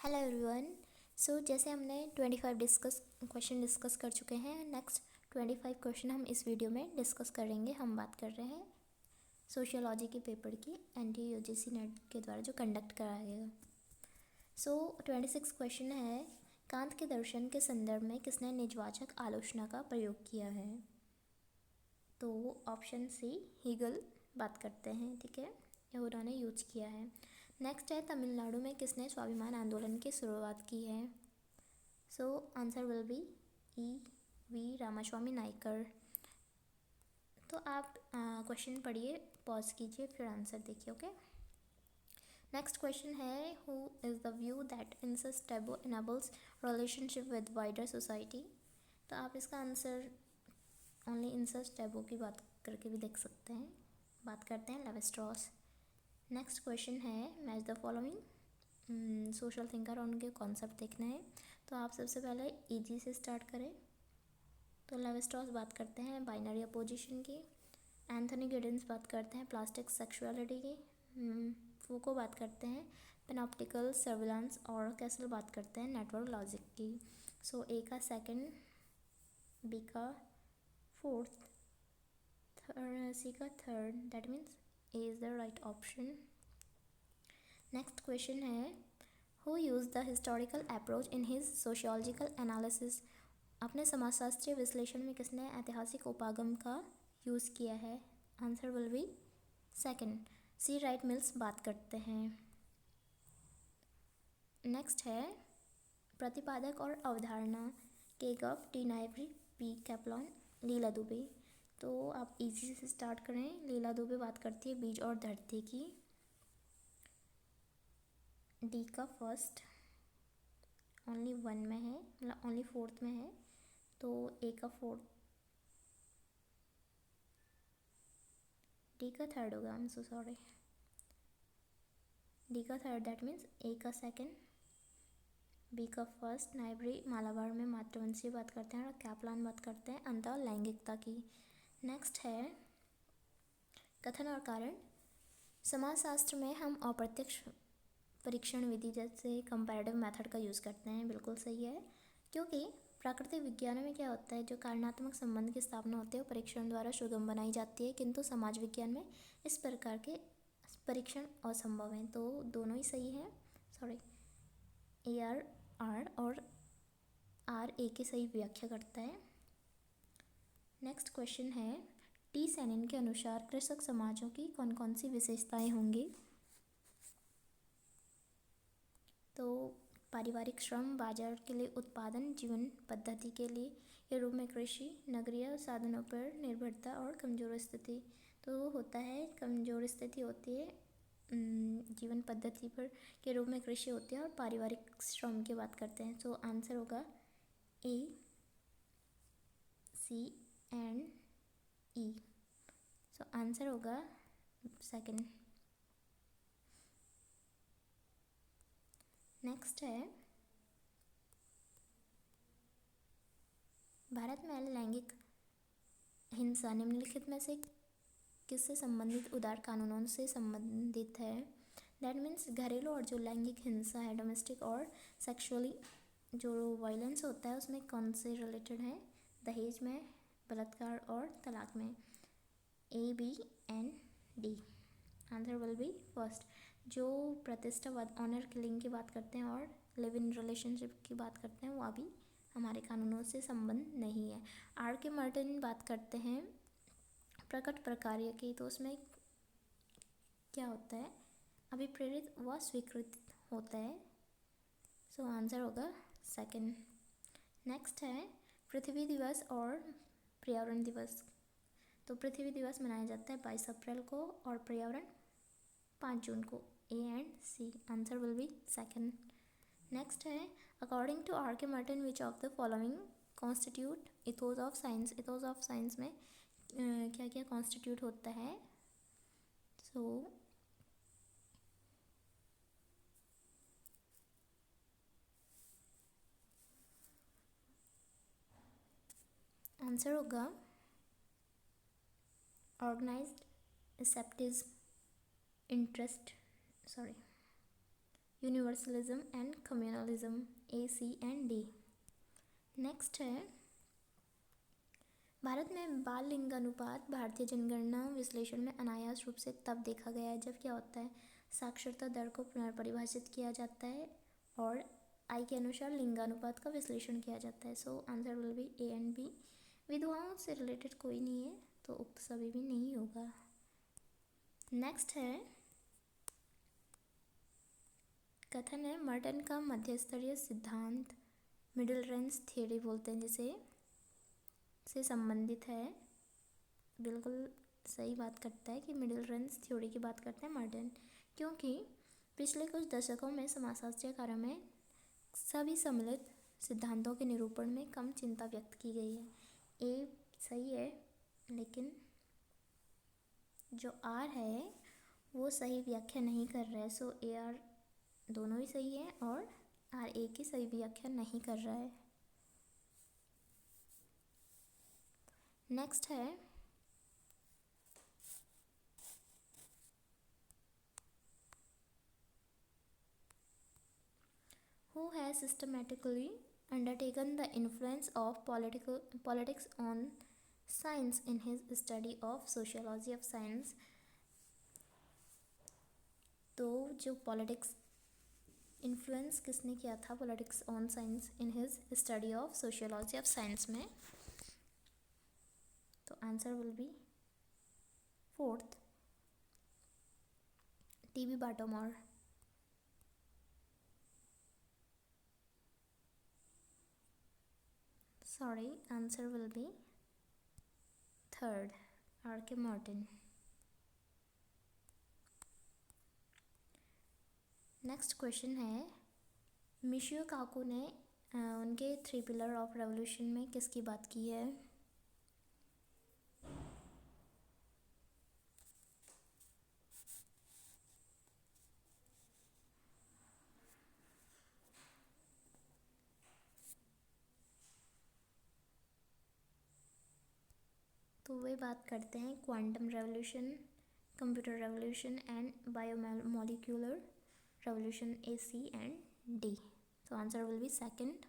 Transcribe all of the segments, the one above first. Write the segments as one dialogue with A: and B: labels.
A: Hello everyone. सो जैसे हमने 25 question discuss कर चुके हैं, नेक्स्ट 25 क्वेश्चन हम इस वीडियो में डिस्कस करेंगे। हम बात कर रहे हैं सोशियोलॉजी के पेपर की एनटीए यूजीसी नेट के द्वारा जो कंडक्ट कराया गया। सो 26 क्वेश्चन है, कांत के दर्शन के संदर्भ में किसने निजवाचक आलोचना का प्रयोग किया है? तो ऑप्शन सी हीगल बात करते हैं, ठीक है, ये उन्होंने यूज किया है। नेक्स्ट है, तमिलनाडु में किसने स्वाभिमान आंदोलन की शुरुआत की है? So answer will be V Ramaswamy Naicker. तो आप क्वेश्चन पढ़िए, पॉज कीजिए, फिर आंसर देखिए। ओके, नेक्स्ट क्वेश्चन है, who is the view that incest taboo enables relationship with wider society? तो आप इसका आंसर ओनली इंसेस्ट टैबू की बात करके भी देख सकते हैं। बात करते हैं लेवी स्ट्रॉस। नेक्स्ट क्वेश्चन है, match the following social thinker और उनके कॉन्सेप्ट देखना है। तो आप सबसे पहले ईजी से स्टार्ट करें। तो लेवी स्ट्रॉस बात करते हैं बाइनरी अपोजिशन की, एंथनी गिडेंस बात करते हैं प्लास्टिक सेक्सुअलिटी की, फूको बात करते हैं पेनॉप्टिकल सर्विलांस, और कैसल बात करते हैं नेटवर्क लॉजिक की। सो ए का सेकंड, बी का फोर्थ, सी का third, that means A is the right option. Next question है, who use the historical approach in his sociological analysis? अपने समाजशास्त्रीय विश्लेषण में किसने ऐतिहासिक उपागम का यूज़ किया है? Answer will be second, C Wright Mills बात करते हैं। नेक्स्ट है, प्रतिपादक और अवधारणा के गफ, टी नाइवरी, पी कैप्लॉन, लीला दुबे। तो आप इजी से स्टार्ट करें। लीला दुबे बात करती है बीज और धरती की, डी का फर्स्ट, ओनली वन में है, मतलब ओनली फोर्थ में है, तो ए का फोर्थ, डी का थर्ड होगा, I am so sorry, D का थर्ड, दैट मीन्स ए का सेकंड, बी का फर्स्ट, नाइब्री मालाबार में मातृवंशी बात करते हैं, और कैप्लान बात करते हैं अंतर लैंगिकता की। नेक्स्ट है, कथन और कारण। समाजशास्त्र में हम अप्रत्यक्ष परीक्षण विधि जैसे कंपैरेटिव मेथड का यूज़ करते हैं, बिल्कुल सही है, क्योंकि प्राकृतिक विज्ञान में क्या होता है, जो कारणात्मक संबंध की स्थापना होती है वो परीक्षण द्वारा सुगम बनाई जाती है, किंतु समाज विज्ञान में इस प्रकार के परीक्षण असंभव हैं। तो दोनों ही सही है, सॉरी, ए आर आर और आर ए की सही व्याख्या करता है। नेक्स्ट क्वेश्चन है, टी सैनिन के अनुसार कृषक समाजों की कौन कौन सी विशेषताएं होंगी? तो पारिवारिक श्रम, बाजार के लिए उत्पादन, जीवन पद्धति के लिए के रूप में कृषि, नगरीय साधनों पर निर्भरता, और कमजोर स्थिति। तो होता है कमजोर स्थिति होती है जीवन पद्धति पर के रूप में कृषि होती है, और पारिवारिक श्रम की बात करते हैं। सो आंसर होगा ए, C and E. So answer होगा सेकंड। नेक्स्ट है, भारत में लैंगिक हिंसा निम्नलिखित में से किससे संबंधित उदार कानूनों से संबंधित है? दैट मीन्स घरेलू और जो लैंगिक हिंसा है, डोमेस्टिक और सेक्सुअली जो वायलेंस होता है, उसमें कौन से रिलेटेड है? दहेज में, बलात्कार और तलाक में। A, B and D. Answer will be first. जो प्रतिष्ठावाद, ऑनर किलिंग की बात करते हैं और लिव इन रिलेशनशिप की बात करते हैं, वो अभी हमारे कानूनों से संबंध नहीं है। आर के मार्टिन बात करते हैं प्रकट प्रकार्य की, तो उसमें क्या होता है, अभिप्रेरित व स्वीकृत होता है। सो आंसर होगा सेकंड। नेक्स्ट है, पृथ्वी दिवस और पर्यावरण दिवस। तो पृथ्वी दिवस मनाया जाता है 22 अप्रैल को और पर्यावरण 5 जून को। A and C, answer will be second. Next है, according to R K Martin which of the following constitute ethos of science? Ethos of science में क्या क्या कॉन्स्टिट्यूट होता है? सो आंसर होगा organised, scepticism, interest, sorry, universalism and communalism, A, C and D. Next है भारत में बाल लिंगानुपात भारतीय जनगणना विश्लेषण में अनायास रूप से तब देखा गया है जब क्या होता है, साक्षरता दर को पुनर्परिभाषित किया जाता है और आई के अनुसार लिंगानुपात का विश्लेषण किया जाता है। So answer will be A and B. विधवाओं से रिलेटेड कोई नहीं है तो उक्त सभी भी नहीं होगा। नेक्स्ट है कथन है मर्टन का मध्य स्तरीय सिद्धांत मिडिल रेंज थियरी बोलते हैं जिसे से संबंधित है। बिल्कुल सही बात करता है कि मिडिल रेंज थ्योरी की बात करते हैं मर्टन, क्योंकि पिछले कुछ दशकों में समाजशास्त्रीय कार्यों में सभी सम्मिलित सिद्धांतों के निरूपण में कम चिंता व्यक्त की गई है। ए सही है, लेकिन जो आर है वो सही व्याख्या नहीं कर रहा है। सो ए आर दोनों ही सही है और आर ए की सही व्याख्या नहीं कर रहा है। नेक्स्ट है who has systematically undertaken the influence of politics on science in his study of sociology of science। तो जो पॉलिटिक्स इन्फ्लुएंस किसने किया था politics on science in his study of sociology of science में, तो answer will be fourth, TB Bottomore. Sorry, answer will be third, R K Martin. Next question है Michio Kaku ने उनके 3 पिलर ऑफ रेवोल्यूशन में किसकी बात की है? तो वे बात करते हैं quantum revolution, computer revolution and biomolecular revolution, A, C and D. So answer will be second.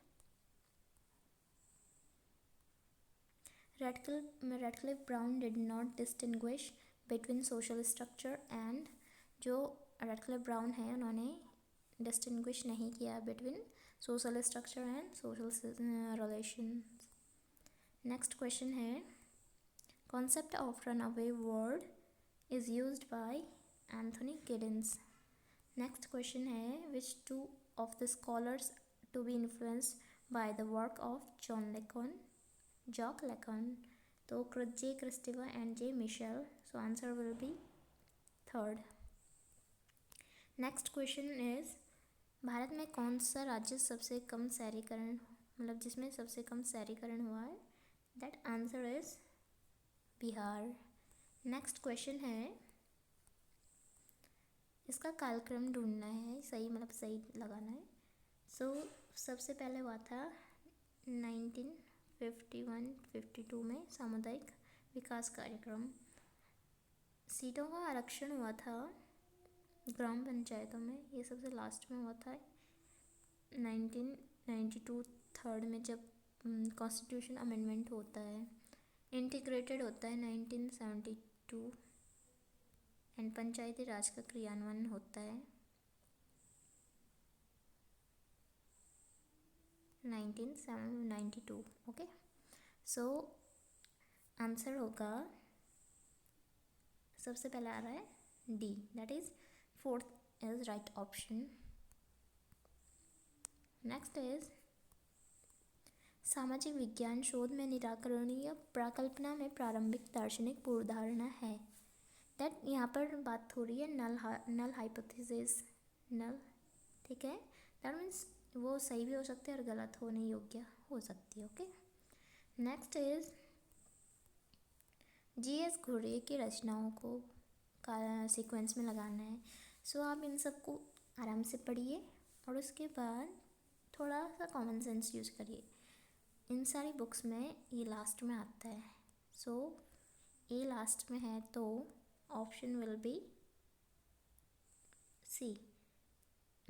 A: Radcliffe Brown did not distinguish between social structure and, जो Radcliffe Brown है उन्होंने डिस्टिंग्विश नहीं किया between social structure and social relations. Next question है concept of runaway world is used by Anthony Giddens. Next question है which two of the scholars to be influenced by the work of Jacques Lacan। तो J. Kristeva and J. Michel। So answer will be third। Next question is Bharat में कौन सा राज्य सबसे कम शहरीकरण, मतलब जिसमें सबसे कम शहरीकरण हुआ है? That answer is Bihar. Next question है इसका कालक्रम ढूंढना है, सही मतलब सही लगाना है। सो सबसे पहले हुआ था 1951-52 में सामुदायिक विकास कार्यक्रम। सीटों का आरक्षण हुआ था ग्राम पंचायतों में, ये सबसे लास्ट में हुआ था 1992 थर्ड में जब कॉन्स्टिट्यूशन अमेंडमेंट होता है। इंटीग्रेटेड होता है 1972 एंड पंचायती राज का क्रियान्वयन होता है 1992। ओके, सो आंसर होगा सबसे पहले आ रहा है D, that is fourth is right option. Next is सामाजिक विज्ञान शोध में निराकरणीय प्राकल्पना में प्रारंभिक दार्शनिक पूर्वधारणा है। दैट यहाँ पर बात हो रही है नल हाइपोथेसिस, नल, ठीक है, दैट मीन्स वो सही भी हो सकते हैं और गलत होने योग्य हो सकती है। Okay, next is G.S. घुर्ये की रचनाओं को सीक्वेंस में लगाना है। सो आप इन सबको आराम से पढ़िए और उसके बाद थोड़ा सा कॉमन सेंस यूज़ करिए। इन सारी बुक्स में ये लास्ट में आता है, सो ए लास्ट में है तो option will be C,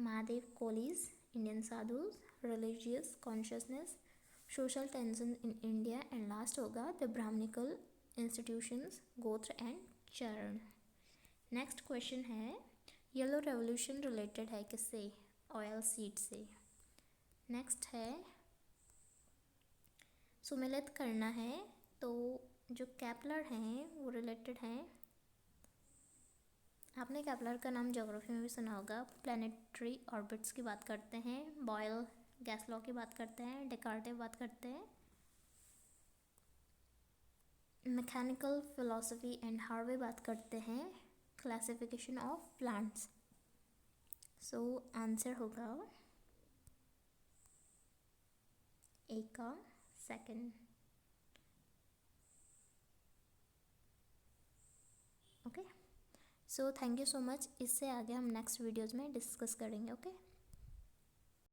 A: Mahadev Kolis, Indian sadhus, religious consciousness, social tension in India, and last होगा the brahmanical institutions, gotra and charan. Next question है येलो रेवोल्यूशन रिलेटेड है किससे? ऑयल सीड से। नेक्स्ट है सुमेलित करना है, तो जो केपलर हैं वो रिलेटेड हैं, आपने केपलर का नाम ज्योग्राफी में भी सुना होगा। प्लानिटरी ऑर्बिट्स की बात करते हैं, बॉयल गैस लॉ की बात करते हैं, डेकार्टे बात करते हैं, मैकेनिकल फिलॉसफी एंड हार्वे बात करते हैं, classification of plants. So answer होगा ए का second. Okay, so thank you so much. इससे आगे हम नेक्स्ट वीडियोज़ में डिस्कस करेंगे। ओके।